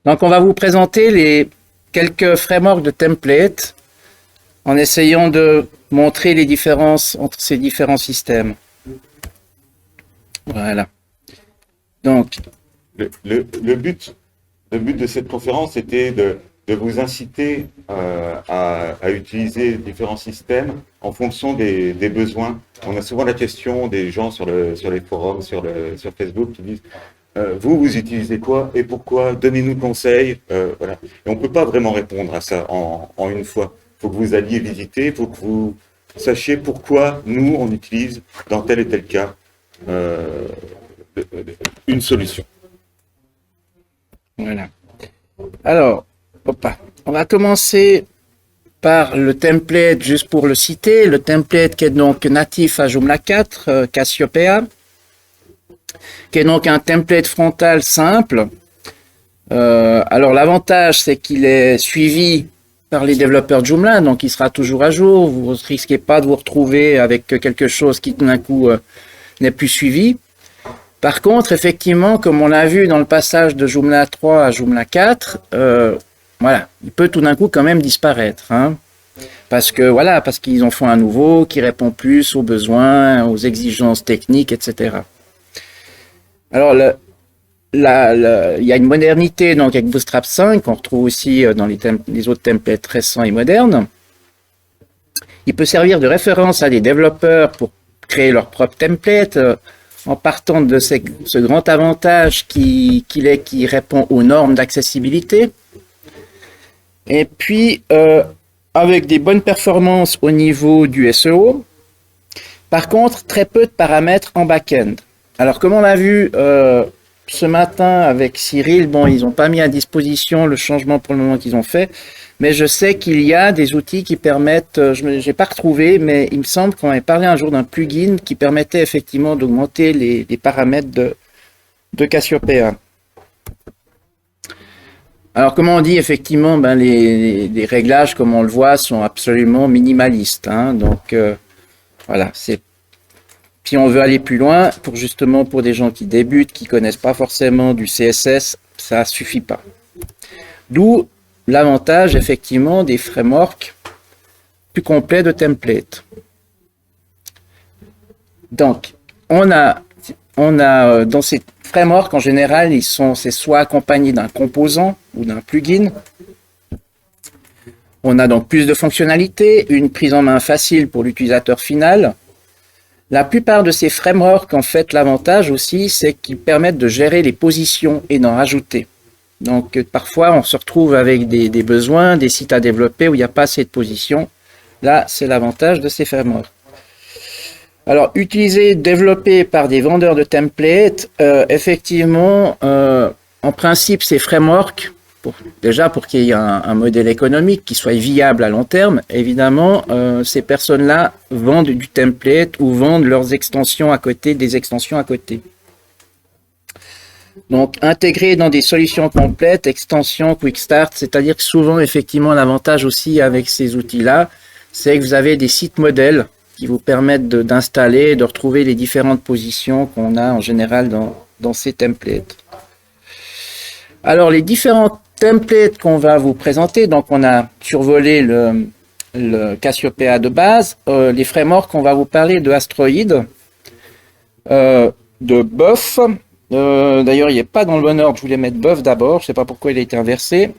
Donc, on va vous présenter les quelques frameworks de templates en essayant de montrer les différences entre ces différents systèmes. Voilà. Donc, Le but de cette conférence était de vous inciter à utiliser différents systèmes en fonction des besoins. On a souvent la question des gens sur les forums, sur Facebook qui disent vous utilisez quoi et pourquoi? Donnez-nous conseils. Voilà. Et on ne peut pas vraiment répondre à ça en une fois. Il faut que vous alliez visiter, il faut que vous sachiez pourquoi nous, on utilise dans tel et tel cas euh, une solution. voilà. Alors, on va commencer par le template, juste pour le citer, le template qui est donc natif à Joomla 4, Cassiopeia, qui est donc un template frontal simple. Alors l'avantage, c'est qu'il est suivi par les développeurs Joomla, donc il sera toujours à jour, vous ne risquez pas de vous retrouver avec quelque chose qui tout d'un coup n'est plus suivi. Par contre, effectivement, comme on l'a vu dans le passage de Joomla 3 à Joomla 4, voilà, il peut tout d'un coup quand même disparaître, hein, parce qu'ils en font un nouveau qui répond plus aux besoins, aux exigences techniques, etc. Alors, il y a une modernité donc avec Bootstrap 5 qu'on retrouve aussi dans les autres templates récents et modernes. Il peut servir de référence à des développeurs pour créer leur propre template, en partant de ce grand avantage qui répond aux normes d'accessibilité. Et puis, avec des bonnes performances au niveau du SEO. Par contre, très peu de paramètres en back-end. Alors, comme on l'a vu ce matin avec Cyril, bon, ils n'ont pas mis à disposition le changement pour le moment qu'ils ont fait, mais je sais qu'il y a des outils qui permettent, je n'ai pas retrouvé, mais il me semble qu'on avait parlé un jour d'un plugin qui permettait effectivement d'augmenter les paramètres de Cassiopeia. Alors, comme on dit, effectivement, ben, les réglages, comme on le voit, sont absolument minimalistes, hein, donc, voilà, si on veut aller plus loin, pour des gens qui débutent, qui connaissent pas forcément du CSS, ça suffit pas. D'où l'avantage, effectivement, des frameworks plus complets de templates. Donc, on a dans ces frameworks, en général, c'est soit accompagné d'un composant ou d'un plugin. On a donc plus de fonctionnalités, une prise en main facile pour l'utilisateur final. La plupart de ces frameworks, en fait, l'avantage aussi, c'est qu'ils permettent de gérer les positions et d'en rajouter. Donc, parfois, on se retrouve avec des besoins, des sites à développer où il n'y a pas assez de positions. Là, c'est l'avantage de ces frameworks. Alors, développés par des vendeurs de templates, effectivement, en principe, ces frameworks, pour qu'il y ait un modèle économique qui soit viable à long terme, évidemment, ces personnes-là vendent du template ou vendent leurs extensions à côté, des extensions à côté. Donc, intégrer dans des solutions complètes, extensions, quick start, c'est-à-dire que souvent, effectivement, l'avantage aussi avec ces outils-là, c'est que vous avez des sites modèles qui vous permettent d'installer, de retrouver les différentes positions qu'on a en général dans ces templates. Alors, les différents templates qu'on va vous présenter, donc on a survolé le Cassiopeia de base, les frameworks, on va vous parler de Asteroid, de Buff, d'ailleurs il n'est pas dans le bon ordre, je voulais mettre Buff d'abord, je ne sais pas pourquoi il a été inversé,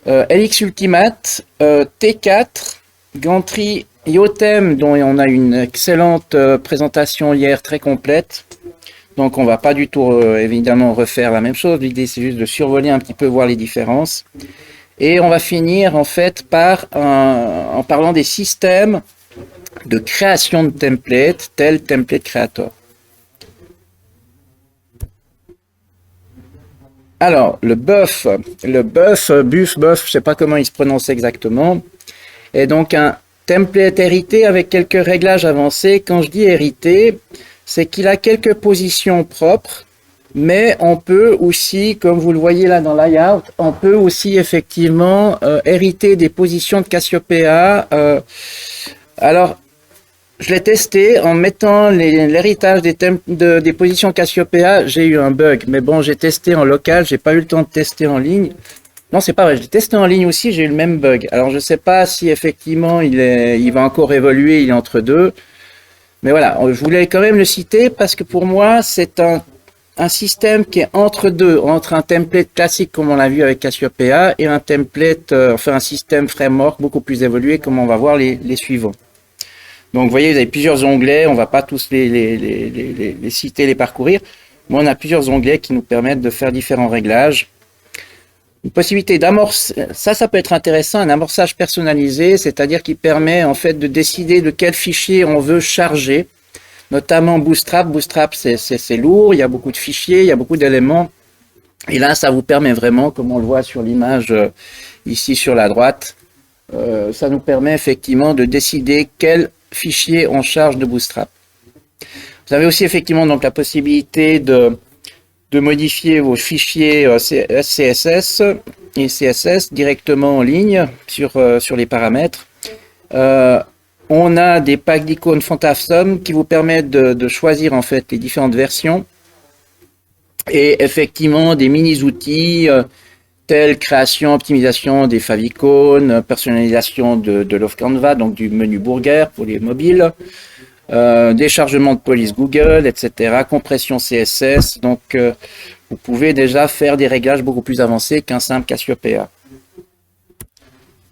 LX Ultimate, T4, Gantry, Yotem, dont on a une excellente présentation hier très complète. Donc, on ne va pas du tout, évidemment, refaire la même chose. L'idée, c'est juste de survoler un petit peu, voir les différences. Et on va finir, en fait, en parlant des systèmes de création de templates, tel Template Creator. Alors, le buff, buff, je ne sais pas comment il se prononce exactement, est donc un template hérité avec quelques réglages avancés. Quand je dis hérité, c'est qu'il a quelques positions propres, mais on peut aussi, comme vous le voyez là dans layout, on peut aussi effectivement hériter des positions de Cassiopeia. Alors, je l'ai testé en mettant l'héritage des positions Cassiopeia. J'ai eu un bug, mais bon, j'ai testé en local, j'ai pas eu le temps de tester en ligne. Non, c'est pas vrai. J'ai testé en ligne aussi, j'ai eu le même bug. Alors, je sais pas si effectivement il va encore évoluer, il est entre deux. Mais voilà, je voulais quand même le citer parce que pour moi, c'est un système qui est entre deux, entre un template classique comme on l'a vu avec Cassiopeia et un template, enfin un système framework beaucoup plus évolué comme on va voir les suivants. Donc vous voyez, vous avez plusieurs onglets, on va pas tous les citer, les parcourir, mais on a plusieurs onglets qui nous permettent de faire différents réglages. Une possibilité d'amorcer, ça peut être intéressant, un amorçage personnalisé, c'est-à-dire qui permet en fait de décider de quel fichier on veut charger, notamment Bootstrap. Bootstrap, c'est lourd, il y a beaucoup de fichiers, il y a beaucoup d'éléments. Et là, ça vous permet vraiment, comme on le voit sur l'image ici sur la droite, ça nous permet effectivement de décider quel fichier on charge de Bootstrap. Vous avez aussi effectivement donc la possibilité de modifier vos fichiers CSS et CSS directement en ligne sur les paramètres. On a des packs d'icônes FontAwesome qui vous permettent de choisir en fait les différentes versions et effectivement des mini-outils tels création, optimisation des favicons, personnalisation de Love Canva, donc du menu Burger pour les mobiles, déchargement de police Google, etc., compression CSS. Donc, vous pouvez déjà faire des réglages beaucoup plus avancés qu'un simple Cassiopeia.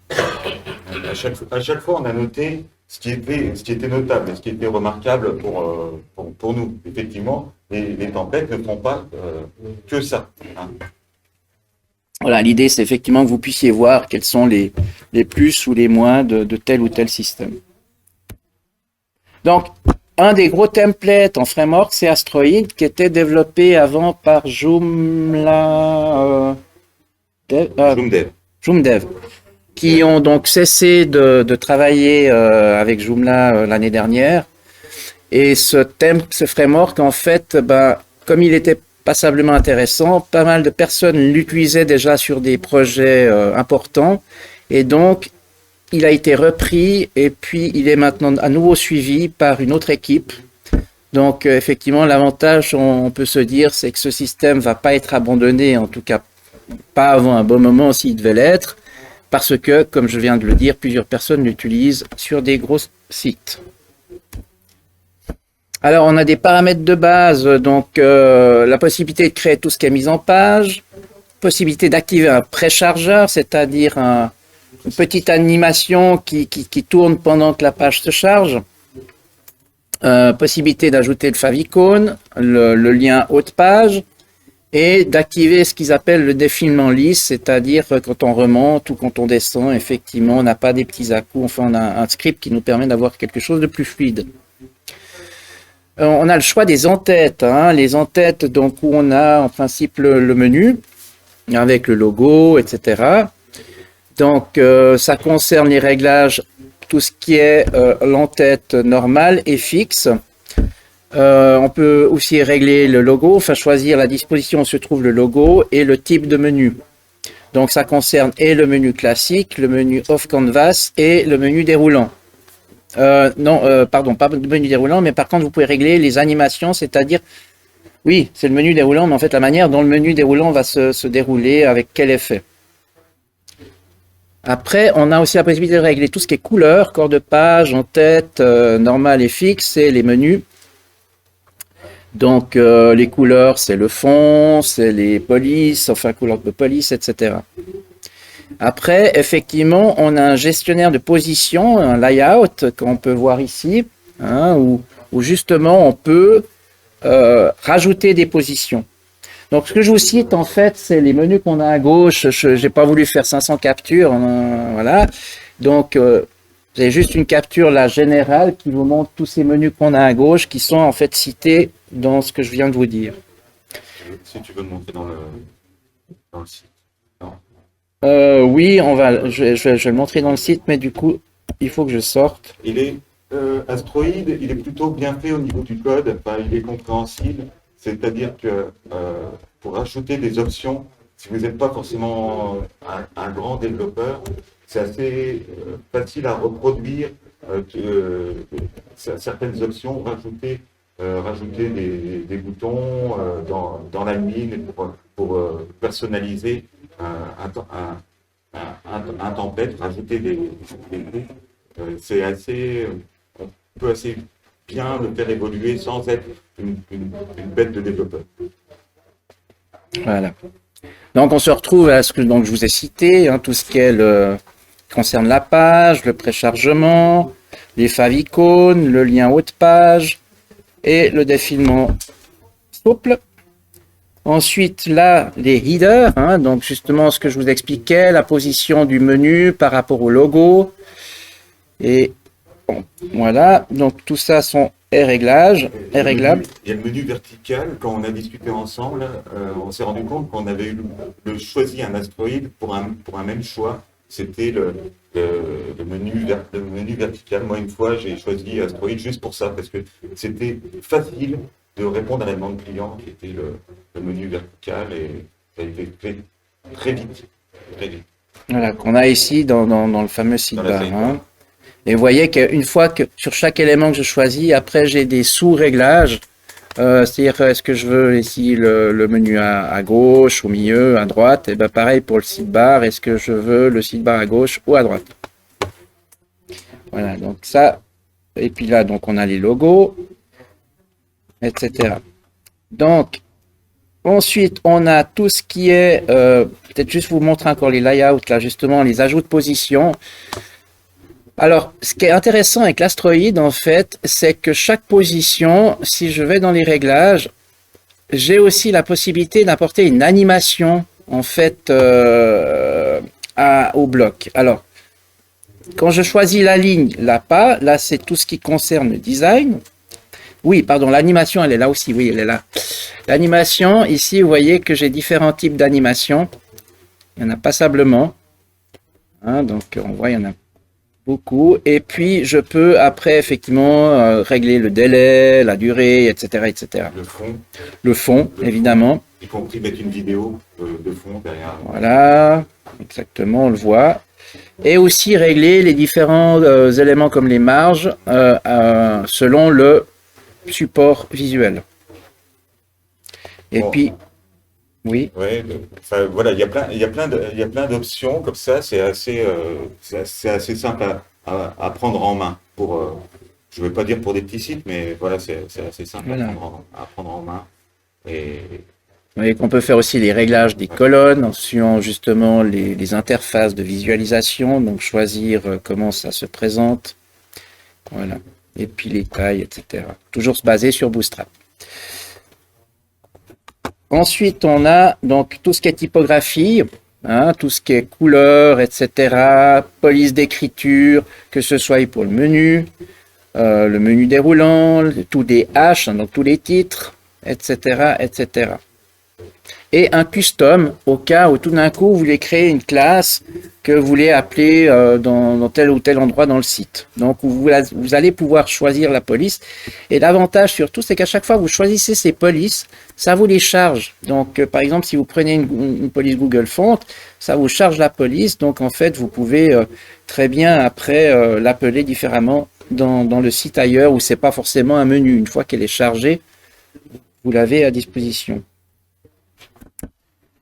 À chaque fois, on a noté ce qui était notable, ce qui était remarquable pour nous. Effectivement, les templates ne font pas que ça. Hein. Voilà, l'idée, c'est effectivement que vous puissiez voir quels sont les plus ou les moins de tel ou tel système. Donc, un des gros templates en framework, c'est Asteroid, qui était développé avant par Joomla Joomdev, qui ont donc cessé de travailler avec Joomla l'année dernière. Et ce framework, en fait, comme il était passablement intéressant, pas mal de personnes l'utilisaient déjà sur des projets importants. Et donc, il a été repris et puis il est maintenant à nouveau suivi par une autre équipe. Donc effectivement, l'avantage, on peut se dire, c'est que ce système va pas être abandonné, en tout cas pas avant un bon moment s'il devait l'être, parce que, comme je viens de le dire, plusieurs personnes l'utilisent sur des gros sites. Alors on a des paramètres de base, donc la possibilité de créer tout ce qui est mis en page, possibilité d'activer un préchargeur, c'est-à-dire une petite animation qui tourne pendant que la page se charge. Possibilité d'ajouter le favicon, le lien haut de page, et d'activer ce qu'ils appellent le défilement lisse, c'est-à-dire quand on remonte ou quand on descend, effectivement, on n'a pas des petits à-coups, enfin on a un script qui nous permet d'avoir quelque chose de plus fluide. On a le choix des en-têtes, les en-têtes donc où on a en principe le menu, avec le logo, etc. Donc, ça concerne les réglages, tout ce qui est l'en-tête normale et fixe. On peut aussi régler le logo, enfin choisir la disposition où se trouve le logo et le type de menu. Donc, ça concerne et le menu classique, le menu off canvas et le menu déroulant. Pardon, pas le menu déroulant, mais par contre, vous pouvez régler les animations, c'est-à-dire, oui, c'est le menu déroulant, mais en fait, la manière dont le menu déroulant va se dérouler, avec quel effet. Après, on a aussi la possibilité de régler tout ce qui est couleur, corps de page, en-tête, normal et fixe, et les menus. Donc, les couleurs, c'est le fond, c'est les polices, enfin, couleur de police, etc. Après, effectivement, on a un gestionnaire de position, un layout, qu'on peut voir ici, où justement, on peut rajouter des positions. Donc, ce que je vous cite, en fait, c'est les menus qu'on a à gauche. Je n'ai pas voulu faire 500 captures, voilà. Donc, vous avez juste une capture là générale qui vous montre tous ces menus qu'on a à gauche qui sont en fait cités dans ce que je viens de vous dire. Si tu veux le montrer dans le site. Non. Oui, je vais le montrer dans le site, mais du coup, il faut que je sorte. Asteroid, il est plutôt bien fait au niveau du code, enfin, il est compréhensible. C'est-à-dire que pour rajouter des options, si vous n'êtes pas forcément un grand développeur, c'est assez facile à reproduire certaines options, rajouter des boutons dans la mine pour personnaliser un template, rajouter des groupes. C'est assez, on peut assez bien le faire évoluer sans être une bête de développeur. Voilà. Donc on se retrouve à ce que donc, je vous ai cité, hein, tout ce qui est concerne la page, le préchargement, les favicons, le lien haut de page et le défilement souple. Ensuite, là, les headers, hein, donc justement ce que je vous expliquais, la position du menu par rapport au logo. Et bon, voilà, donc tout ça est réglables. Il y a le menu vertical. Quand on a discuté ensemble, on s'est rendu compte qu'on avait choisi un astéroïde pour un même choix. C'était le menu vertical. Moi, une fois, j'ai choisi astéroïde juste pour ça, parce que c'était facile de répondre à la demande client qui était le menu vertical et ça a été fait très vite. Très vite. Voilà, qu'on a ici dans le fameux sidebar. Hein. Et vous voyez qu'une fois que sur chaque élément que je choisis, après j'ai des sous-réglages. C'est-à-dire, est-ce que je veux ici le menu à gauche, au milieu, à droite? Et bien pareil pour le sidebar, est-ce que je veux le sidebar à gauche ou à droite? Voilà, donc ça. Et puis là, donc on a les logos, etc. Donc, ensuite, on a tout ce qui est, peut-être juste vous montrer encore les layouts, là justement, les ajouts de position. Alors, ce qui est intéressant avec l'astéroïde, en fait, c'est que chaque position, si je vais dans les réglages, j'ai aussi la possibilité d'apporter une animation, en fait, au bloc. Alors, quand je choisis la ligne, là, c'est tout ce qui concerne le design. Oui, pardon, l'animation, elle est là aussi, oui, elle est là. L'animation, ici, vous voyez que j'ai différents types d'animation. Il y en a passablement. Hein, donc, on voit, il y en a beaucoup. Et puis, je peux après, effectivement, régler le délai, la durée, etc., etc. Le fond, évidemment. Y compris mettre une vidéo de fond derrière. Voilà, exactement, on le voit. Et aussi régler les différents éléments comme les marges selon le support visuel. Et puis, oui. Ouais, enfin, voilà, il y a plein d'options comme ça. C'est assez simple à prendre en main pour, je ne veux pas dire pour des petits sites, mais voilà, c'est assez simple à prendre en main. Et vous voyez qu'on peut faire aussi les réglages des colonnes en suivant justement les interfaces de visualisation, donc choisir comment ça se présente. Voilà. Et puis les tailles, etc. Toujours se baser sur Bootstrap. Ensuite, on a donc tout ce qui est typographie, hein, tout ce qui est couleur, etc. Police d'écriture, que ce soit pour le menu déroulant, tous des H, hein, donc tous les titres, etc., etc. Et un custom au cas où tout d'un coup vous voulez créer une classe que vous voulez appeler dans tel ou tel endroit dans le site. Donc vous allez pouvoir choisir la police. Et l'avantage surtout, c'est qu'à chaque fois que vous choisissez ces polices, ça vous les charge. Donc par exemple, si vous prenez une police Google Font, ça vous charge la police. Donc en fait, vous pouvez très bien après l'appeler différemment dans le site ailleurs où c'est pas forcément un menu. Une fois qu'elle est chargée, vous l'avez à disposition.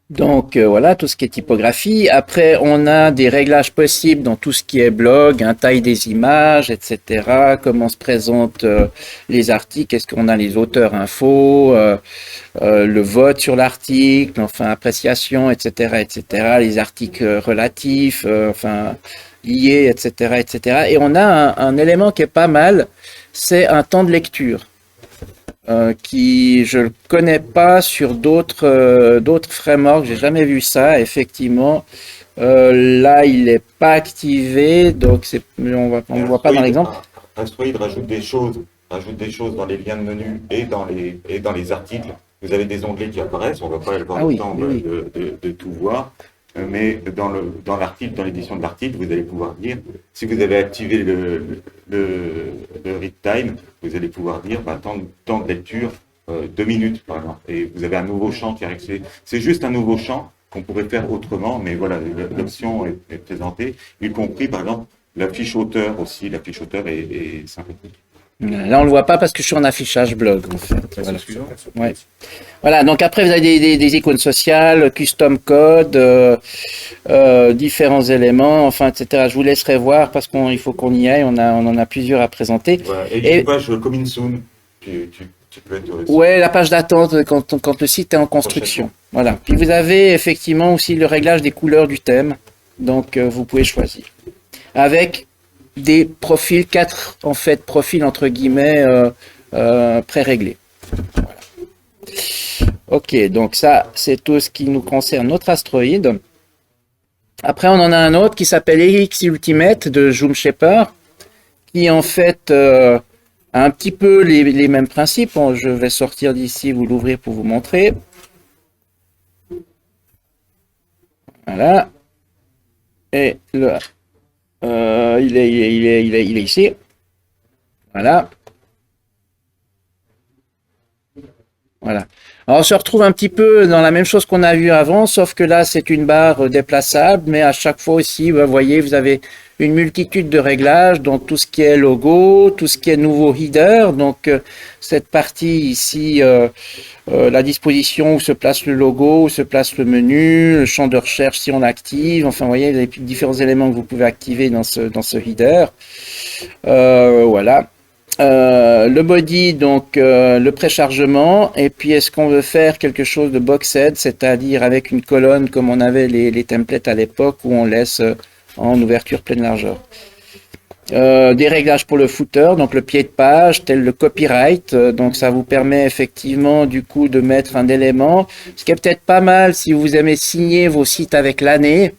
Donc voilà, tout ce qui est typographie. Après, on a des réglages possibles dans tout ce qui est blog, hein, taille des images, etc. Comment se présentent les articles, est-ce qu'on a les auteurs infos, le vote sur l'article, enfin appréciation, etc., etc. Les articles relatifs, enfin liés, etc., etc. Et on a un élément qui est pas mal, c'est un temps de lecture. Qui je ne connais pas sur d'autres frameworks, j'ai jamais vu ça, effectivement. Là, il n'est pas activé, donc on ne voit pas dans l'exemple. Astroid rajoute des choses dans les liens de menu et dans les articles. Vous avez des onglets qui apparaissent, on ne va pas avoir le temps de tout voir. Mais dans l'article, dans l'édition de l'article, vous allez pouvoir dire, si vous avez activé le read time, vous allez pouvoir dire temps de lecture 2 minutes par exemple. Et vous avez un nouveau champ qui arrive. C'est juste un nouveau champ qu'on pourrait faire autrement, mais voilà, l'option est présentée, y compris par exemple La fiche auteur aussi, la fiche auteur est sympathique. Là, on le voit pas parce que je suis en affichage blog, en fait. Voilà. Suivant. Ouais. Voilà, donc après, vous avez des icônes sociales, custom code, différents éléments, enfin, etc. Je vous laisserai voir parce qu'il faut qu'on y aille, on en a plusieurs à présenter. Voilà. Et une page coming soon, tu peux être dessus. Ouais, la page d'attente quand le site est en construction. Voilà. Puis vous avez effectivement aussi le réglage des couleurs du thème, donc vous pouvez choisir. Avec des profils, 4 en fait profils entre guillemets pré-réglés. Voilà. Ok, donc ça c'est tout ce qui nous concerne notre astroïde. Après on en a un autre qui s'appelle EX Ultimate de Zoom Shaper, qui en fait a un petit peu les mêmes principes. Bon, je vais sortir d'ici, vous l'ouvrir pour vous montrer. Voilà. Et là, il est ici. Voilà. Voilà. Alors, on se retrouve un petit peu dans la même chose qu'on a vu avant, sauf que là, c'est une barre déplaçable, mais à chaque fois aussi, vous voyez, vous avez une multitude de réglages, donc tout ce qui est logo, tout ce qui est nouveau header, donc cette partie ici, la disposition où se place le logo, où se place le menu, le champ de recherche si on l'active, enfin, vous voyez, les différents éléments que vous pouvez activer dans ce header. Voilà. Le body, donc le préchargement, et puis est-ce qu'on veut faire quelque chose de boxed, c'est-à-dire avec une colonne comme on avait les templates à l'époque où on laisse en ouverture pleine largeur. Des réglages pour le footer, donc le pied de page, tel le copyright, donc ça vous permet effectivement du coup de mettre un élément, ce qui est peut-être pas mal si vous aimez signer vos sites avec l'année.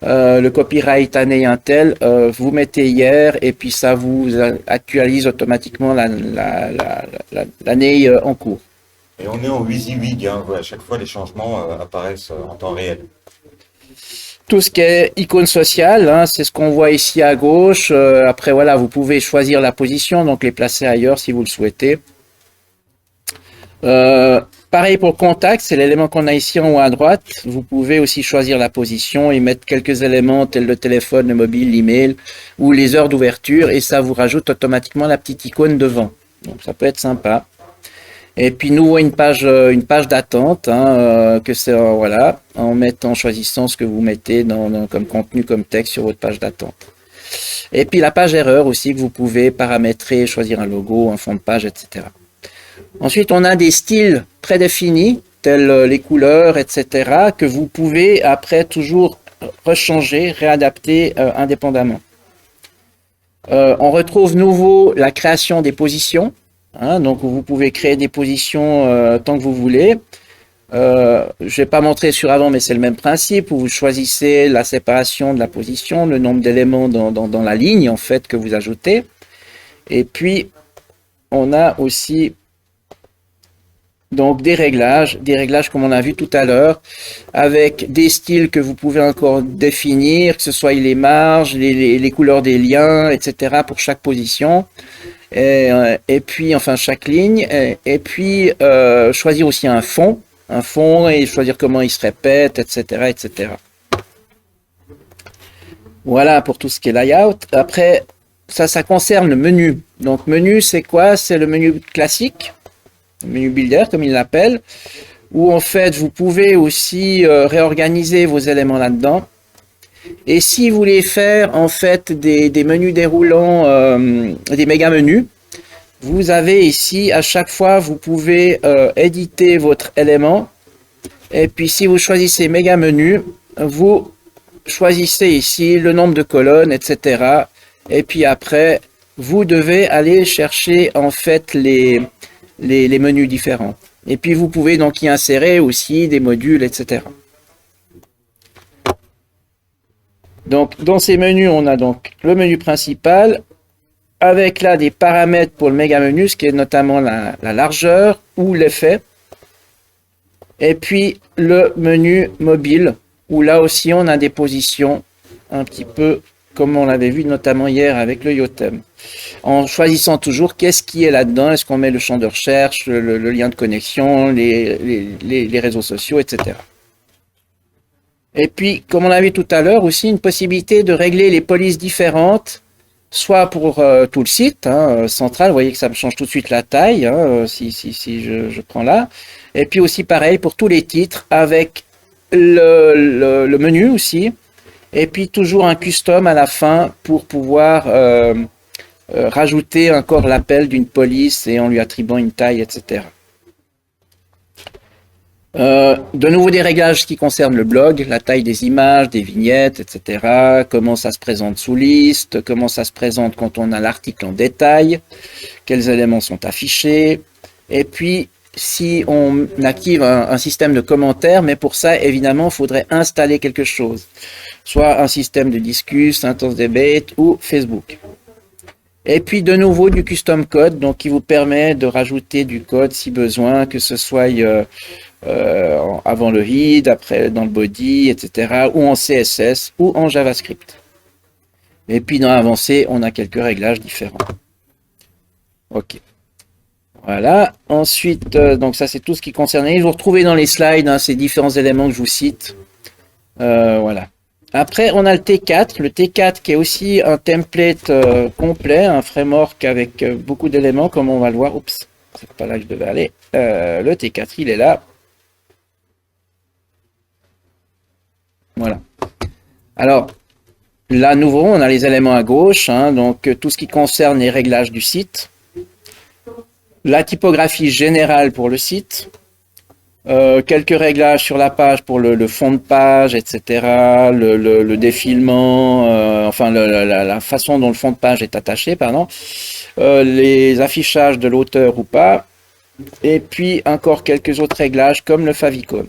Le copyright année Intel, vous mettez hier et puis ça vous actualise automatiquement l'année en cours. Et on est en WYSIWYG, hein, à chaque fois les changements apparaissent en temps réel. Tout ce qui est icône sociale, hein, c'est ce qu'on voit ici à gauche. Après voilà, vous pouvez choisir la position, donc les placer ailleurs si vous le souhaitez. Pareil pour contact, c'est l'élément qu'on a ici en haut à droite. Vous pouvez aussi choisir la position et mettre quelques éléments tels le téléphone, le mobile, l'email ou les heures d'ouverture et ça vous rajoute automatiquement la petite icône devant. Donc ça peut être sympa. Et puis nouveau une page d'attente, hein, que c'est voilà, en choisissant ce que vous mettez comme contenu, comme texte sur votre page d'attente. Et puis la page erreur aussi que vous pouvez paramétrer, choisir un logo, un fond de page, etc. Ensuite, on a des styles prédéfinis, tels les couleurs, etc., que vous pouvez après toujours rechanger, réadapter indépendamment. On retrouve nouveau la création des positions, hein, donc vous pouvez créer des positions tant que vous voulez. Je ne vais pas montrer sur avant, mais c'est le même principe, où vous choisissez la séparation de la position, le nombre d'éléments dans la ligne en fait que vous ajoutez. Et puis, on a aussi donc des réglages comme on a vu tout à l'heure, avec des styles que vous pouvez encore définir, que ce soit les marges, les couleurs des liens, etc. pour chaque position. Et puis, enfin, chaque ligne. Et puis, choisir aussi un fond et choisir comment il se répète, etc., etc. Voilà pour tout ce qui est layout. Après, ça concerne le menu. Donc, menu, c'est quoi? C'est le menu classique. Menu builder comme il l'appelle, où en fait vous pouvez aussi réorganiser vos éléments là-dedans. Et si vous voulez faire en fait des menus déroulants, des méga menus, vous avez ici à chaque fois vous pouvez éditer votre élément. Et puis si vous choisissez méga menu, vous choisissez ici le nombre de colonnes, etc. Et puis après vous devez aller chercher en fait les menus différents. Et puis vous pouvez donc y insérer aussi des modules, etc. Donc dans ces menus, on a donc le menu principal, avec là des paramètres pour le méga menu, ce qui est notamment la largeur ou l'effet. Et puis le menu mobile, où là aussi on a des positions un petit peu comme on l'avait vu notamment hier avec le Yotem. En choisissant toujours qu'est-ce qui est là-dedans, est-ce qu'on met le champ de recherche, le lien de connexion, les réseaux sociaux, etc. Et puis, comme on l'a vu tout à l'heure, aussi une possibilité de régler les polices différentes, soit pour tout le site central, vous voyez que ça me change tout de suite la taille, si je prends là. Et puis aussi pareil pour tous les titres, avec le menu aussi. Et puis toujours un custom à la fin pour pouvoir rajouter encore l'appel d'une police et en lui attribuant une taille, etc. De nouveau des réglages qui concernent le blog, la taille des images, des vignettes, etc. Comment ça se présente sous liste, comment ça se présente quand on a l'article en détail, quels éléments sont affichés. Et puis, si on active un système de commentaires, mais pour ça, évidemment, il faudrait installer quelque chose. Soit un système de Disqus, Intense Debate ou Facebook. Et puis de nouveau du custom code, donc qui vous permet de rajouter du code si besoin, que ce soit avant le head, après dans le body, etc., ou en CSS ou en JavaScript. Et puis dans l'avancée, on a quelques réglages différents. Ok. Voilà. Ensuite, donc ça c'est tout ce qui concerne. Vous retrouvez dans les slides ces différents éléments que je vous cite. Voilà. Après, on a le T4. Le T4 qui est aussi un template complet, un framework avec beaucoup d'éléments, comme on va le voir. Oups, c'est pas là que je devais aller. Le T4, il est là. Voilà. Alors, là, à nouveau, on a les éléments à gauche, donc tout ce qui concerne les réglages du site. La typographie générale pour le site. Quelques réglages sur la page pour le fond de page, etc. Le défilement, enfin la façon dont le fond de page est attaché, pardon. Les affichages de l'auteur ou pas. Et puis encore quelques autres réglages comme le favicon.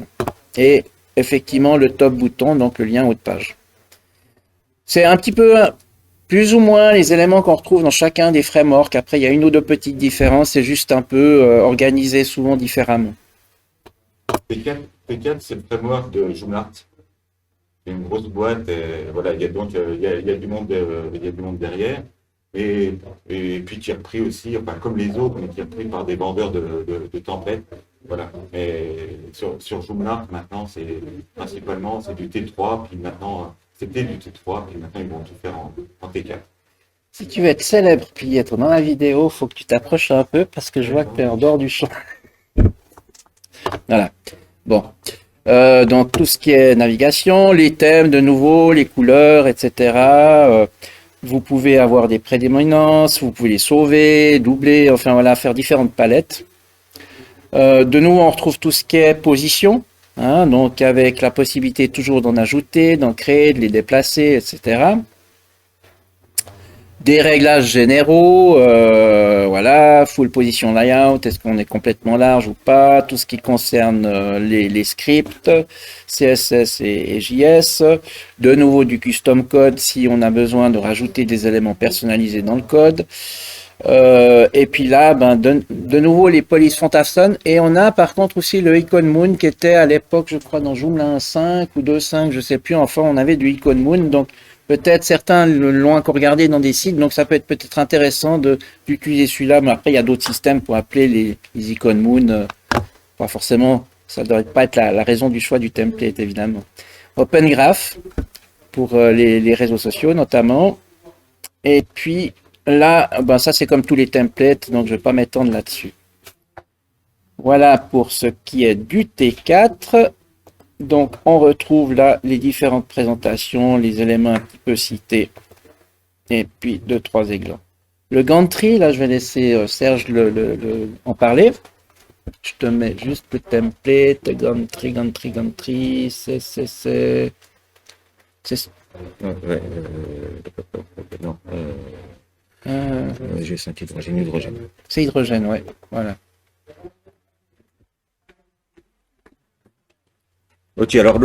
Et effectivement le top bouton, donc le lien haut de page. C'est un petit peu plus ou moins les éléments qu'on retrouve dans chacun des frameworks. Après, il y a une ou deux petites différences, c'est juste un peu organisé souvent différemment. T4, c'est le framework de Joomla. C'est une grosse boîte, et voilà, il y a du monde derrière. Et puis qui est repris aussi, enfin comme les autres, mais qui est repris par des vendeurs de templates. Voilà. Et sur Joomla, maintenant, principalement c'est du T3, puis maintenant c'était du T3, puis maintenant ils vont tout faire en T4. Si tu veux être célèbre puis être dans la vidéo, faut que tu t'approches un peu parce que je vois que tu es en dehors du champ. Voilà. Bon. Donc tout ce qui est navigation, les thèmes de nouveau, les couleurs, etc. Vous pouvez avoir des prédominances, vous pouvez les sauver, doubler, enfin voilà, faire différentes palettes. De nouveau, on retrouve tout ce qui est position, donc avec la possibilité toujours d'en ajouter, d'en créer, de les déplacer, etc. Des réglages généraux, voilà, full position layout, est-ce qu'on est complètement large ou pas, tout ce qui concerne les scripts, CSS et JS, de nouveau du custom code si on a besoin de rajouter des éléments personnalisés dans le code, et puis là, de nouveau les polices Fontafson, et on a par contre aussi le Icon Moon qui était à l'époque, je crois, dans Joomla 1.5 ou 2.5, je sais plus, enfin on avait du Icon Moon, donc peut-être certains l'ont encore regardé dans des sites, donc ça peut être peut-être intéressant d'utiliser celui-là, mais après il y a d'autres systèmes pour appeler les icônes Moon, pas forcément, ça ne doit pas être la raison du choix du template évidemment. Open Graph pour les réseaux sociaux notamment, et puis là, ça c'est comme tous les templates, donc je ne vais pas m'étendre là-dessus. Voilà pour ce qui est du T4. Donc, on retrouve là les différentes présentations, les éléments un petit peu cités, et puis 2-3 exemples. Le gantry, là, je vais laisser Serge en parler. Je te mets juste le template, gantry, c'est... Non, j'ai 5 hydrogène. C'est hydrogène, ouais, voilà. Ok, alors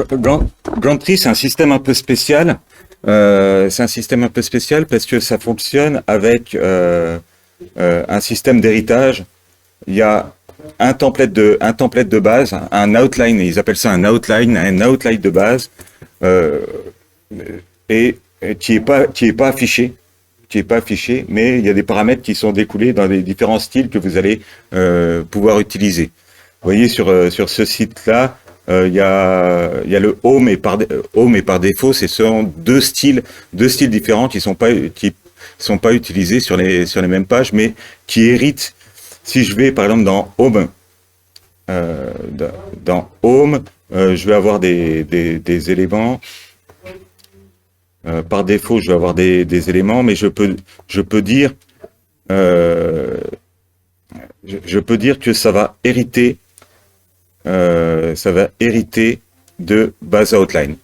Gantry, c'est un système un peu spécial. C'est un système un peu spécial parce que ça fonctionne avec un système d'héritage. Il y a un template de base, un outline, ils appellent ça un outline de base, et qui est pas affiché. Mais il y a des paramètres qui sont découlés dans les différents styles que vous allez pouvoir utiliser. Vous voyez sur ce site-là, il y a le home et par défaut, ce sont deux styles différents qui sont pas utilisés sur les mêmes pages, mais qui héritent. Si je vais par exemple dans home, je vais avoir des éléments. Par défaut, je vais avoir des éléments, mais je peux dire que ça va hériter de base outline.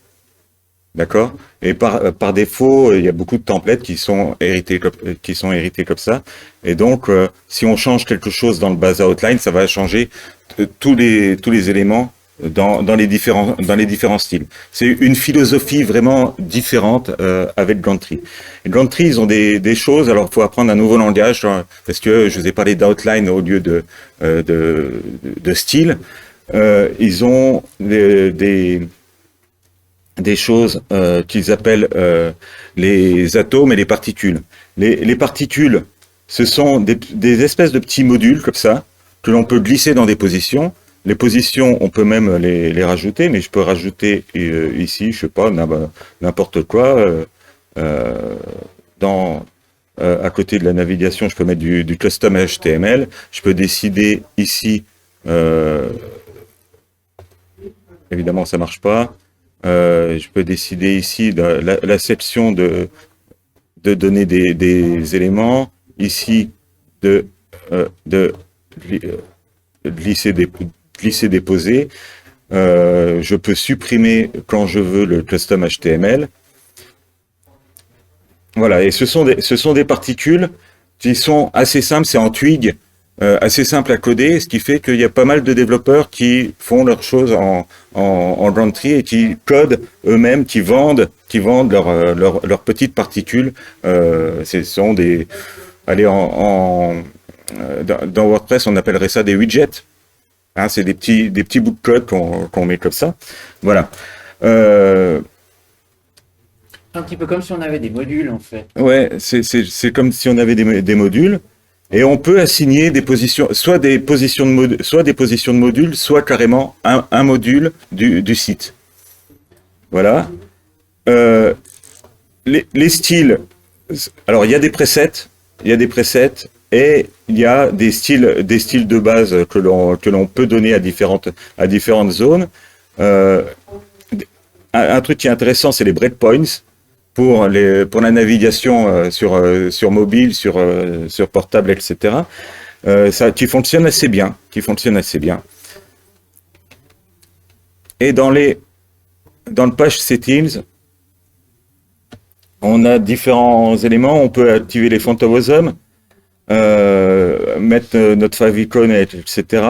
D'accord? Et par défaut, il y a beaucoup de templates qui sont hérités comme ça. Et donc, si on change quelque chose dans le base outline, ça va changer tous les éléments dans les différents styles. C'est une philosophie vraiment différente avec Gantry. Gantry, ils ont des choses. Alors, il faut apprendre un nouveau langage parce que je vous ai parlé d'outline au lieu de style. Ils ont des choses qu'ils appellent les atomes et les particules. Les particules, ce sont des espèces de petits modules comme ça que l'on peut glisser dans des positions. Les positions, on peut même les rajouter, mais je peux rajouter ici, je sais pas, n'importe quoi. À côté de la navigation, je peux mettre du custom HTML. Je peux décider ici, évidemment, ça marche pas. Je peux décider ici de l'acception de donner des éléments. Ici, de glisser, déposer. Je peux supprimer quand je veux le custom HTML. Voilà, et ce sont des particules qui sont assez simples, c'est en Twig, assez simple à coder, ce qui fait qu'il y a pas mal de développeurs qui font leurs choses en Gantry et qui codent eux-mêmes, qui vendent leurs petites particules. Ce sont des... Allez, dans WordPress, on appellerait ça des widgets. Hein, c'est des petits bouts de code qu'on met comme ça. Voilà. Un petit peu comme si on avait des modules, en fait. Ouais, c'est comme si on avait des modules. Et on peut assigner des positions, soit des positions de modules, soit carrément un module du site. Voilà. Les styles. Alors, il y a des presets. Et il y a des styles de base que l'on peut donner à différentes zones. Un truc qui est intéressant, c'est les breakpoints pour la navigation sur mobile, sur portable, etc. Qui fonctionne assez bien. Et dans le page settings, on a différents éléments. On peut activer les fontaines, mettre notre favicon, etc.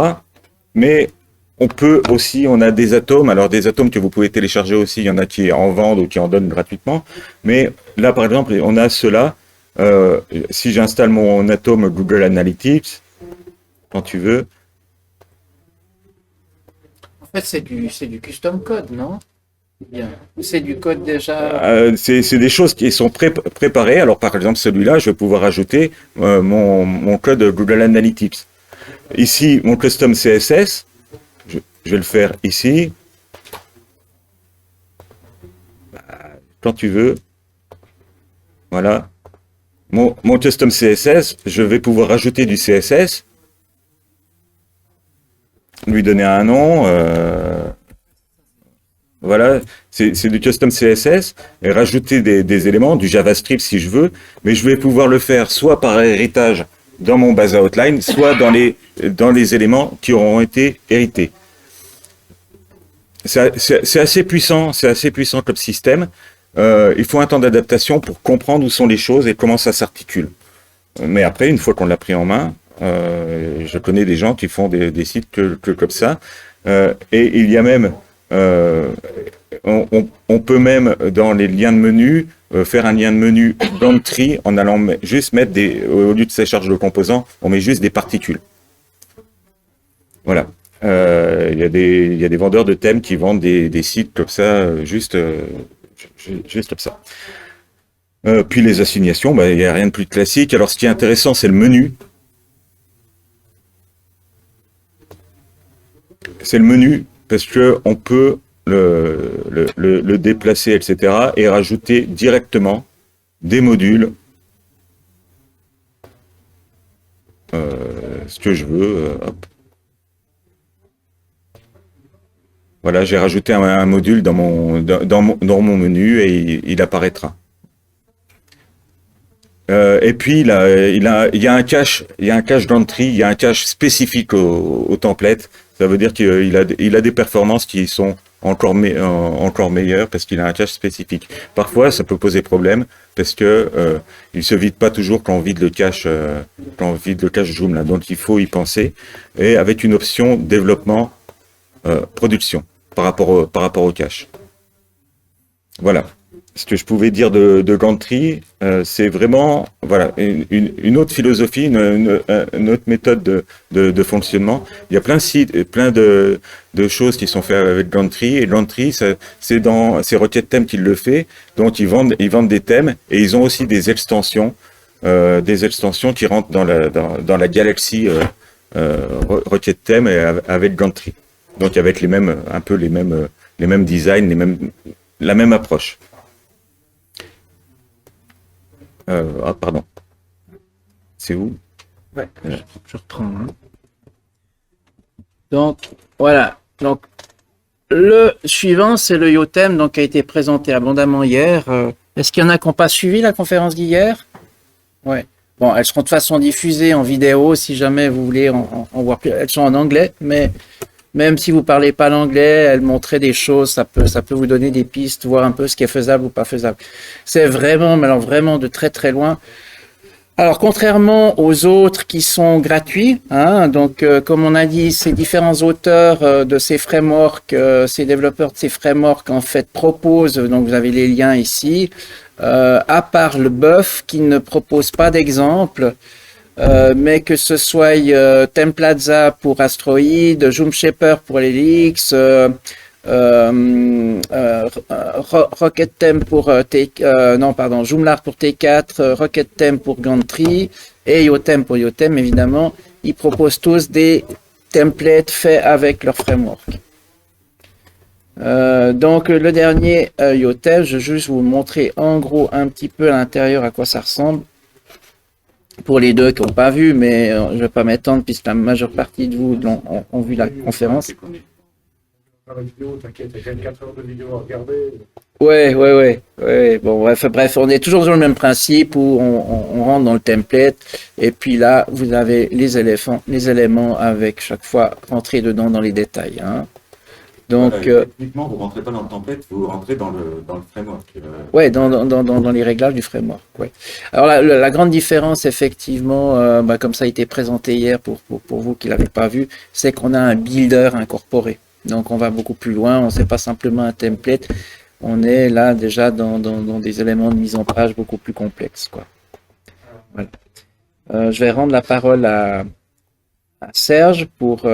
Mais on peut aussi, on a des atomes. Alors des atomes que vous pouvez télécharger aussi. Il y en a qui en vendent ou qui en donnent gratuitement. Mais là, par exemple, on a ceux-là. Si j'installe mon atome Google Analytics, quand tu veux. En fait, c'est du custom code, non? Bien. C'est du code déjà. C'est des choses qui sont préparées. Alors, par exemple, celui-là, je vais pouvoir ajouter mon code Google Analytics. Ici, mon custom CSS, je vais le faire ici. Quand tu veux. Voilà. Mon custom CSS, je vais pouvoir ajouter du CSS, lui donner un nom. Voilà, c'est du custom CSS et rajouter des éléments, du JavaScript si je veux, mais je vais pouvoir le faire soit par héritage dans mon base outline, soit dans les éléments qui auront été hérités. C'est assez puissant comme système. Il faut un temps d'adaptation pour comprendre où sont les choses et comment ça s'articule. Mais après, une fois qu'on l'a pris en main, je connais des gens qui font des sites que comme ça. Et il y a même, on peut même dans les liens de menu faire un lien de menu Gantry en allant juste mettre au lieu de ces charges de composants, on met juste des particules. Voilà. Il y a des vendeurs de thèmes qui vendent des sites comme ça, juste comme ça. Puis les assignations, il n'y a rien de plus classique. Alors ce qui est intéressant, c'est le menu. C'est le menu parce que on peut le déplacer, etc., et rajouter directement des modules, ce que je veux. Hop. Voilà, j'ai rajouté un module dans mon menu et il apparaîtra. Et puis il y a un cache, d'entrée, il y a un cache spécifique au template. Ça veut dire qu'il a des performances qui sont encore meilleures parce qu'il a un cache spécifique. Parfois, ça peut poser problème parce que il se vide pas toujours quand on vide le cache, Joomla. Donc il faut y penser et avec une option développement production par rapport au cache. Voilà. Ce que je pouvais dire de Gantry, c'est vraiment voilà une autre philosophie, une autre méthode de fonctionnement. Il y a plein de sites, plein de choses qui sont faites avec Gantry, et Gantry, c'est Rocket Theme qui le fait. Donc ils vendent des thèmes et ils ont aussi des extensions qui rentrent dans la galaxie Rocket Theme avec Gantry. Donc avec les mêmes designs, la même approche. Pardon. C'est où? Ouais, je reprends. Hein. Donc, voilà. Donc, le suivant, c'est le Yotem, donc, qui a été présenté abondamment hier. Est-ce qu'il y en a qui n'ont pas suivi la conférence d'hier? Ouais. Bon, elles seront de toute façon diffusées en vidéo si jamais vous voulez en voir plus. Elles sont en anglais, mais même si vous parlez pas l'anglais, elles montraient des choses, ça peut vous donner des pistes, voir un peu ce qui est faisable ou pas faisable. C'est vraiment, mais alors vraiment de très très loin. Alors contrairement aux autres qui sont gratuits, hein, donc comme on a dit, ces différents auteurs de ces frameworks, ces développeurs de ces frameworks en fait proposent, donc vous avez les liens ici, à part le Buff qui ne propose pas d'exemple. Mais que ce soit Templaza pour Asteroid, Joom Shaper pour Helix, Rocket Theme pour Joomla pour T4, Rocket Theme pour Gantry et Yotem pour Yotem, évidemment, ils proposent tous des templates faits avec leur framework. Donc le dernier Yotem, je vais juste vous montrer en gros un petit peu à l'intérieur à quoi ça ressemble. Pour les deux qui n'ont pas vu, mais je ne vais pas m'étendre puisque la majeure partie de vous ont vu la conférence. La vidéo, t'inquiète, il y a quand même 4 heures de vidéo à regarder. Ouais. Bon, bref, on est toujours dans le même principe où on rentre dans le template et puis là, vous avez les éléments avec chaque fois rentrer dedans dans les détails. Hein. Donc, techniquement, vous ne rentrez pas dans le template, vous rentrez dans le framework. Ouais, dans les réglages du framework. Ouais. Alors la grande différence, effectivement, comme ça a été présenté hier pour vous qui ne l'avez pas vu, c'est qu'on a un builder incorporé. Donc on va beaucoup plus loin, on ne sait pas simplement un template, on est là déjà dans des éléments de mise en page beaucoup plus complexes, quoi. Voilà. Je vais rendre la parole à Serge pour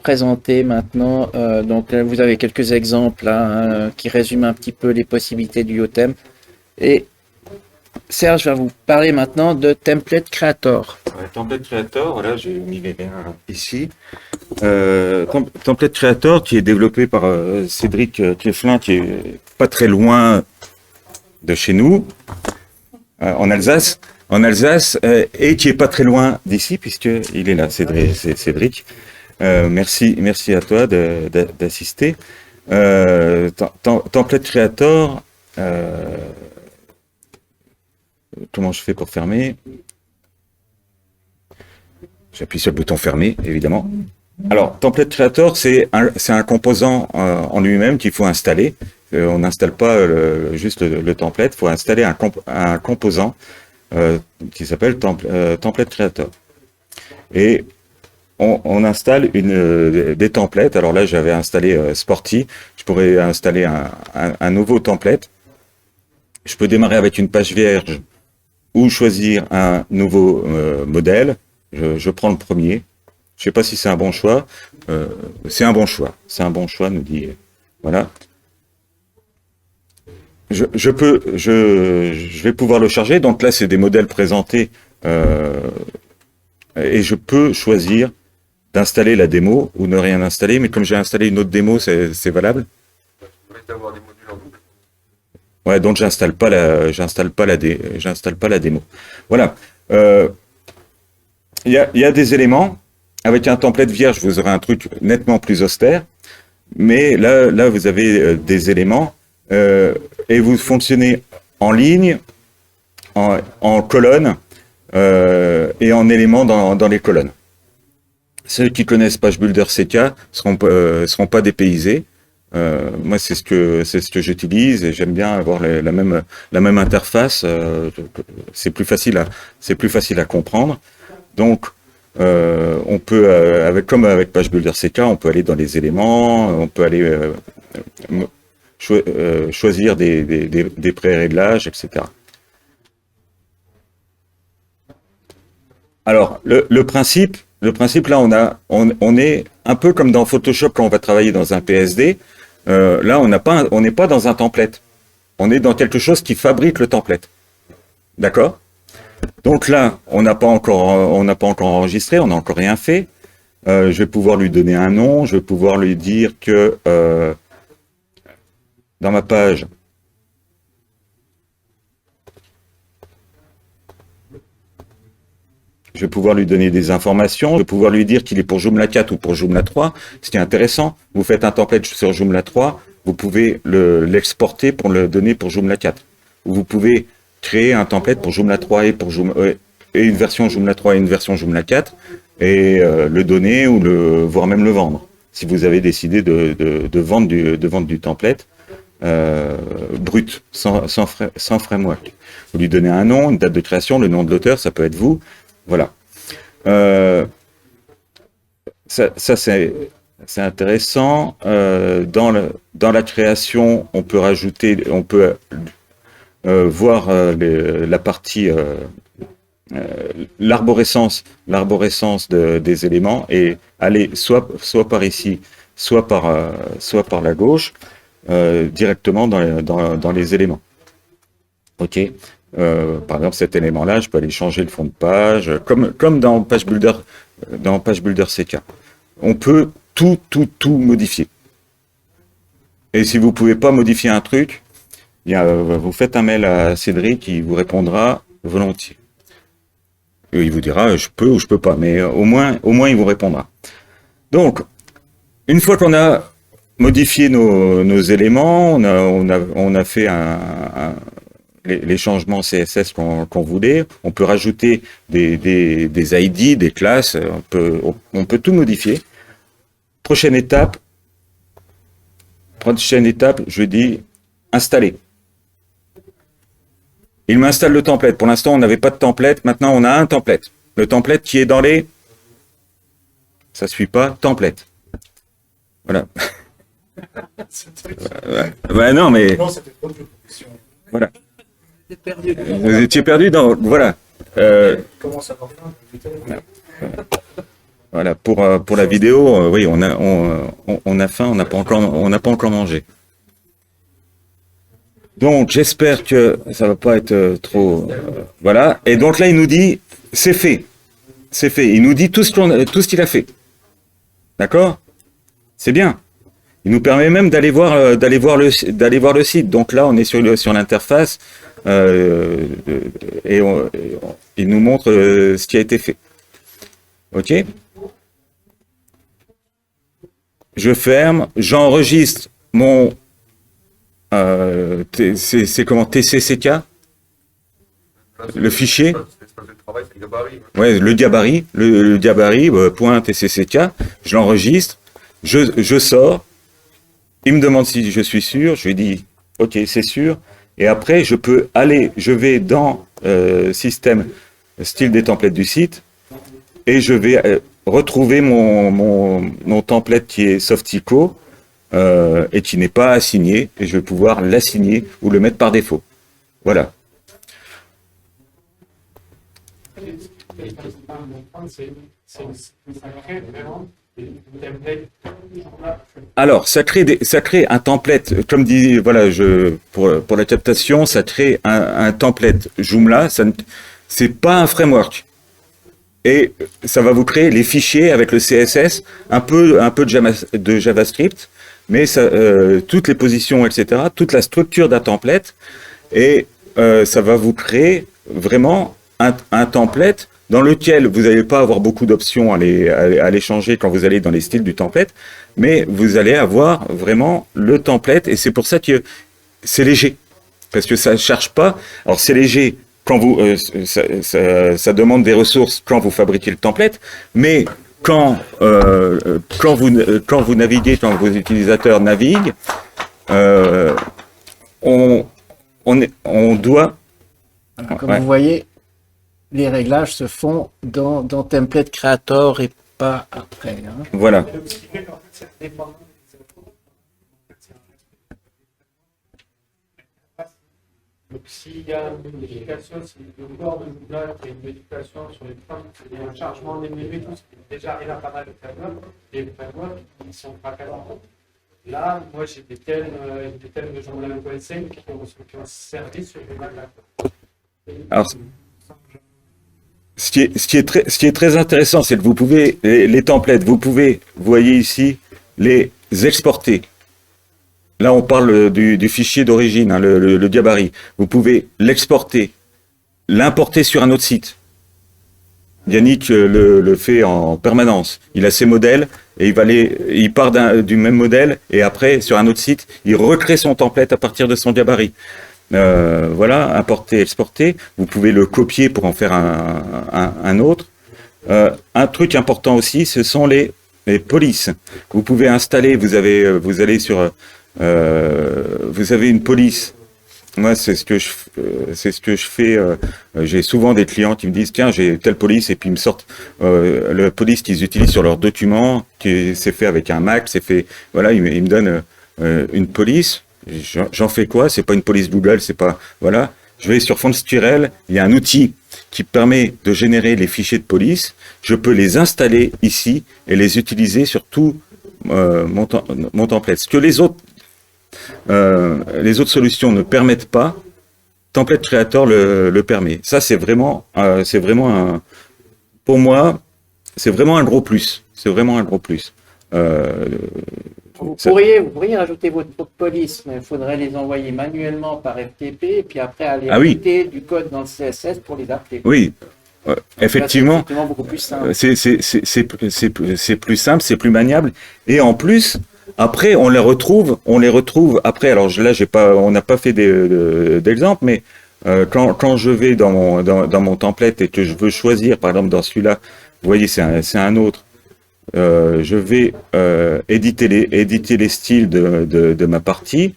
présenter maintenant. Donc là, vous avez quelques exemples là, qui résument un petit peu les possibilités du Yotem. Et Serge va vous parler maintenant de Template Creator. Template Creator, voilà, j'ai mis les liens ici. Template Creator qui est développé par Cédric Kieflin, qui est pas très loin de chez nous, en Alsace. Et qui est pas très loin d'ici puisqu'il est là, Cédric. Merci à toi d'assister. Template Creator, comment je fais pour fermer? J'appuie sur le bouton fermer, évidemment. Alors, Template Creator, c'est un composant en lui-même qu'il faut installer. On n'installe pas juste le template, il faut installer un composant qui s'appelle Template Creator. Et on installe des templates. Alors là, j'avais installé Sporty. Je pourrais installer un nouveau template. Je peux démarrer avec une page vierge ou choisir un nouveau modèle. Je prends le premier. Je sais pas si c'est un bon choix. C'est un bon choix. C'est un bon choix, nous dit. Voilà. Je vais pouvoir le charger. Donc là, c'est des modèles présentés et je peux choisir d'installer la démo ou ne rien installer, mais comme j'ai installé une autre démo, c'est valable. Avoir des modules en boucle. Ouais, donc j'installe pas la démo. Voilà. Il y a des éléments. Avec un template vierge, vous aurez un truc nettement plus austère. Mais là, vous avez des éléments et vous fonctionnez en ligne, en colonne et en éléments dans les colonnes. Ceux qui connaissent PageBuilder CK seront pas dépaysés. Moi, c'est ce que j'utilise et j'aime bien avoir la même interface. C'est plus facile à comprendre. Donc, on peut, comme avec PageBuilder CK, on peut aller dans les éléments, on peut aller choisir des pré-réglages, etc. Alors, le principe, là, on est un peu comme dans Photoshop quand on va travailler dans un PSD. Là, on n'est pas dans un template. On est dans quelque chose qui fabrique le template. D'accord? Donc là, on n'a pas encore enregistré, on n'a encore rien fait. Je vais pouvoir lui donner un nom, je vais pouvoir lui dire que dans ma page, je vais pouvoir lui donner des informations, je vais pouvoir lui dire qu'il est pour Joomla 4 ou pour Joomla 3. Ce qui est intéressant, vous faites un template sur Joomla 3, vous pouvez l'exporter pour le donner pour Joomla 4. Vous pouvez créer un template pour Joomla 3 et une version Joomla 3 et une version Joomla 4 et le donner voire même le vendre. Si vous avez décidé de vendre du template brut, sans framework. Vous lui donnez un nom, une date de création, le nom de l'auteur, ça peut être vous. Voilà. Ça c'est intéressant. Dans la création, on peut voir la partie l'arborescence des éléments et aller soit par ici, soit par la gauche, directement dans les éléments. Ok. Par exemple, cet élément-là, je peux aller changer le fond de page, comme dans PageBuilder CK. On peut tout modifier. Et si vous pouvez pas modifier un truc, vous faites un mail à Cédric, il vous répondra volontiers. Et il vous dira je peux ou je peux pas, mais au moins il vous répondra. Donc, une fois qu'on a modifié nos éléments, on a fait les changements CSS qu'on voulait, on peut rajouter des ID, des classes, on peut tout modifier. Prochaine étape, je dis installer. Il m'installe le template. Pour l'instant, on n'avait pas de template. Maintenant, on a un template. Le template qui est dans les... Ça ne suit pas. Template. Voilà. Ouais, non, mais... Non, c'était trop de voilà. Vous étiez perdu dans... Voilà. Comment ça va faire? Voilà. Pour la vidéo, oui, on a faim, on n'a pas encore mangé. Donc, j'espère que ça va pas être trop... voilà. Et donc là, il nous dit, c'est fait. C'est fait. Il nous dit tout ce qu'il a fait. D'accord? C'est bien. Il nous permet même d'aller voir le site. Donc là, on est sur l'interface et il nous montre ce qui a été fait. OK? Je ferme. J'enregistre mon... c'est comment TCCK, le fichier, ouais, le gabarit, le gabarit .tcck, je l'enregistre, je sors, il me demande si je suis sûr, je lui dis ok c'est sûr, et après je vais dans système style des templates du site et je vais retrouver mon template qui est Softico. Et qui n'est pas assigné, et je vais pouvoir l'assigner ou le mettre par défaut. Voilà. Alors, ça crée un template, comme dit, voilà, pour la captation, ça crée un template Joomla, c'est pas un framework. et ça va vous créer les fichiers avec le CSS, un peu de JavaScript, mais ça, toutes les positions, etc., toute la structure d'un template, et ça va vous créer vraiment un template dans lequel vous n'allez pas avoir beaucoup d'options à les changer quand vous allez dans les styles du template, mais vous allez avoir vraiment le template, et c'est pour ça que c'est léger, parce que ça ne charge pas. Alors c'est léger quand vous, ça demande des ressources quand vous fabriquez le template, mais quand vous naviguez, quand vos utilisateurs naviguent, on doit... Alors, comme vous voyez, les réglages se font dans Template Creator et pas après. Hein. Voilà. Donc, s'il y a une modification, si le corps de Joomla qui a une modification sur les formes, il y a un chargement des mémoires, tout déjà, il a pas mal de frameworks, et les frameworks, ils sont pas calants. Là, moi, j'ai des thèmes de Joomla 1.5 qui ont servi sur Joomla 4. Alors, ce qui est très intéressant, c'est que vous pouvez, les templates, vous voyez ici, les exporter. Là, on parle du fichier d'origine, hein, le gabarit. Vous pouvez l'exporter, l'importer sur un autre site. Yannick le fait en permanence. Il a ses modèles et il part du même modèle et après, sur un autre site, il recrée son template à partir de son gabarit. Voilà, importer, exporter. Vous pouvez le copier pour en faire un autre. Un truc important aussi, ce sont les polices. Vous pouvez installer, vous allez sur... vous avez une police. Moi, c'est ce que je fais. J'ai souvent des clients qui me disent tiens, j'ai telle police, et puis ils me sortent le police qu'ils utilisent sur leurs documents, qui c'est fait avec un Mac, c'est fait. Voilà, ils me donnent une police. J'en fais quoi? C'est pas une police Google, c'est pas. Voilà. Je vais sur FontSquirrel, il y a un outil qui permet de générer les fichiers de police. Je peux les installer ici et les utiliser sur tout mon template. Ce que les autres solutions ne permettent pas, Template Creator le permet. Ça, c'est vraiment pour moi, c'est vraiment un gros plus. C'est vraiment un gros plus. Vous pourriez rajouter votre police, mais il faudrait les envoyer manuellement par FTP et puis après aller ajouter du code dans le CSS pour les appeler. Oui, effectivement. C'est beaucoup plus simple. C'est plus simple, c'est plus maniable. Et en plus, après, on les retrouve après. Alors là, on n'a pas fait d'exemple, mais quand je vais dans mon template et que je veux choisir, par exemple dans celui-là, vous voyez, c'est un autre. Je vais éditer les styles de ma partie.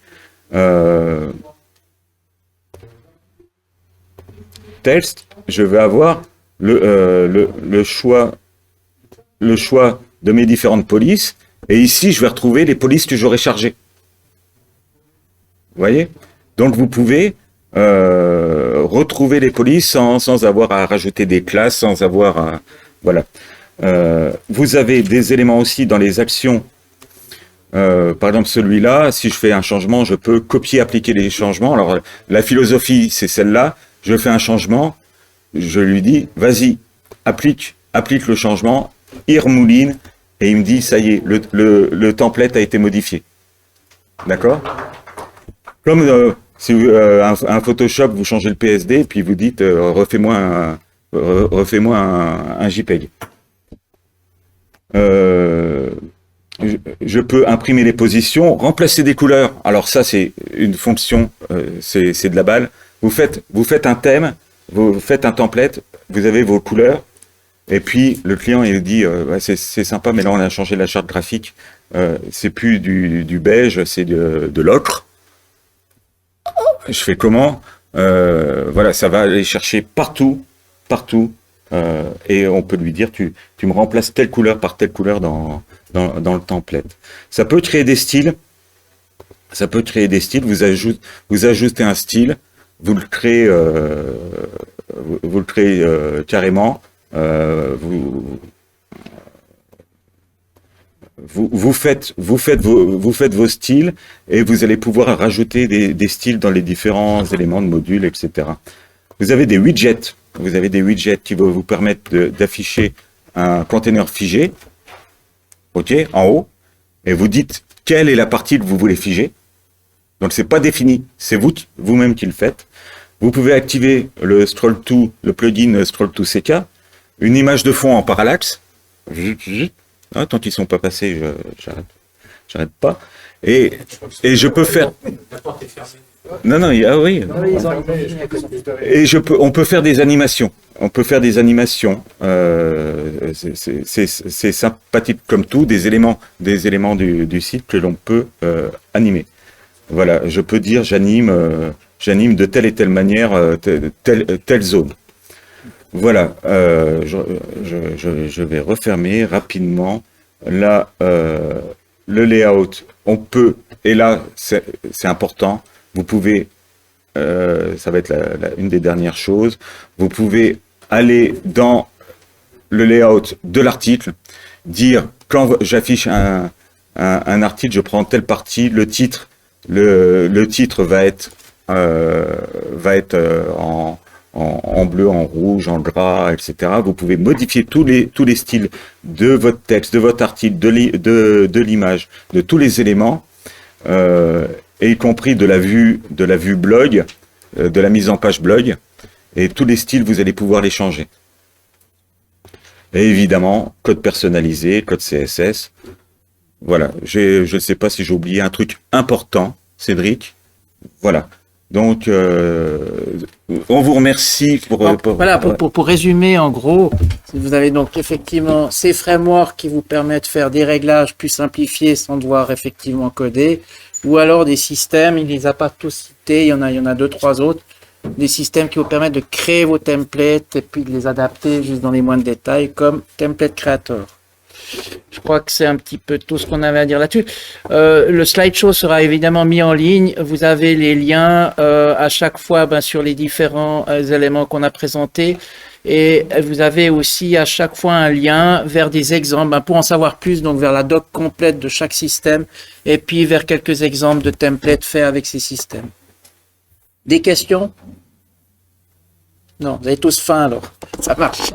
Texte, je vais avoir le choix de mes différentes polices. Et ici, je vais retrouver les polices que j'aurais chargées. Vous voyez? Donc, vous pouvez retrouver les polices sans avoir à rajouter des classes, sans avoir à... Voilà. Vous avez des éléments aussi dans les actions. Par exemple, celui-là, si je fais un changement, je peux copier, appliquer les changements. Alors, la philosophie, c'est celle-là. Je fais un changement, je lui dis, vas-y, applique le changement, il remouline, et il me dit, ça y est, le template a été modifié. D'accord? Comme si un Photoshop, vous changez le PSD, et puis vous dites, refais-moi un JPEG. Je peux imprimer les positions, remplacer des couleurs. Alors ça, c'est une fonction, c'est de la balle. Vous faites un thème, vous faites un template, vous avez vos couleurs, et puis le client il dit ouais, c'est sympa, mais là on a changé la charte graphique, c'est plus du beige, c'est de l'ocre. Je fais comment? Voilà, ça va aller chercher partout, et on peut lui dire tu me remplaces telle couleur par telle couleur dans le template. Ça peut créer des styles. Vous ajoutez un style, vous le créez carrément. Vous faites vos styles et vous allez pouvoir rajouter des styles dans les différents éléments de module, etc. Vous avez des widgets. vous avez des widgets qui vont vous permettre d'afficher un container figé, ok, en haut, et vous dites quelle est la partie que vous voulez figer. Donc c'est pas défini, c'est vous-même qui le faites. Vous pouvez activer le le plugin Scroll to CK, une image de fond en parallaxe. Ah, tant qu'ils sont pas passés, j'arrête pas. Et je peux faire. La porte est fermée. Non, ah oui. Et on peut faire des animations. On peut faire des animations. C'est sympathique comme tout, des éléments du site que l'on peut animer. Je peux dire j'anime de telle et telle manière telle zone. Voilà. Je vais refermer rapidement. Là, le layout, on peut, et là c'est important. Vous pouvez, ça va être une des dernières choses, vous pouvez aller dans le layout de l'article, dire quand j'affiche un article, je prends telle partie, le titre va être en bleu, en rouge, en gras, etc. Vous pouvez modifier tous les styles de votre texte, de votre article, de l'image, de tous les éléments. Et y compris de la vue blog, de la mise en page blog, et tous les styles, vous allez pouvoir les changer. Et évidemment, code personnalisé, code CSS. Voilà, je ne sais pas si j'ai oublié un truc important, Cédric. Voilà. Donc, on vous remercie pour résumer, en gros, vous avez donc effectivement ces frameworks qui vous permettent de faire des réglages plus simplifiés sans devoir effectivement coder, ou alors des systèmes, il ne les a pas tous cités, il y en a 2-3 autres, des systèmes qui vous permettent de créer vos templates et puis de les adapter juste dans les moindres détails, comme Template Creator. Je crois que c'est un petit peu tout ce qu'on avait à dire là-dessus. Le slideshow sera évidemment mis en ligne. Vous avez les liens à chaque fois sur les différents éléments qu'on a présentés. Et vous avez aussi à chaque fois un lien vers des exemples, pour en savoir plus, donc vers la doc complète de chaque système, et puis vers quelques exemples de templates faits avec ces systèmes. Des questions? Non, vous avez tous faim alors. Ça marche.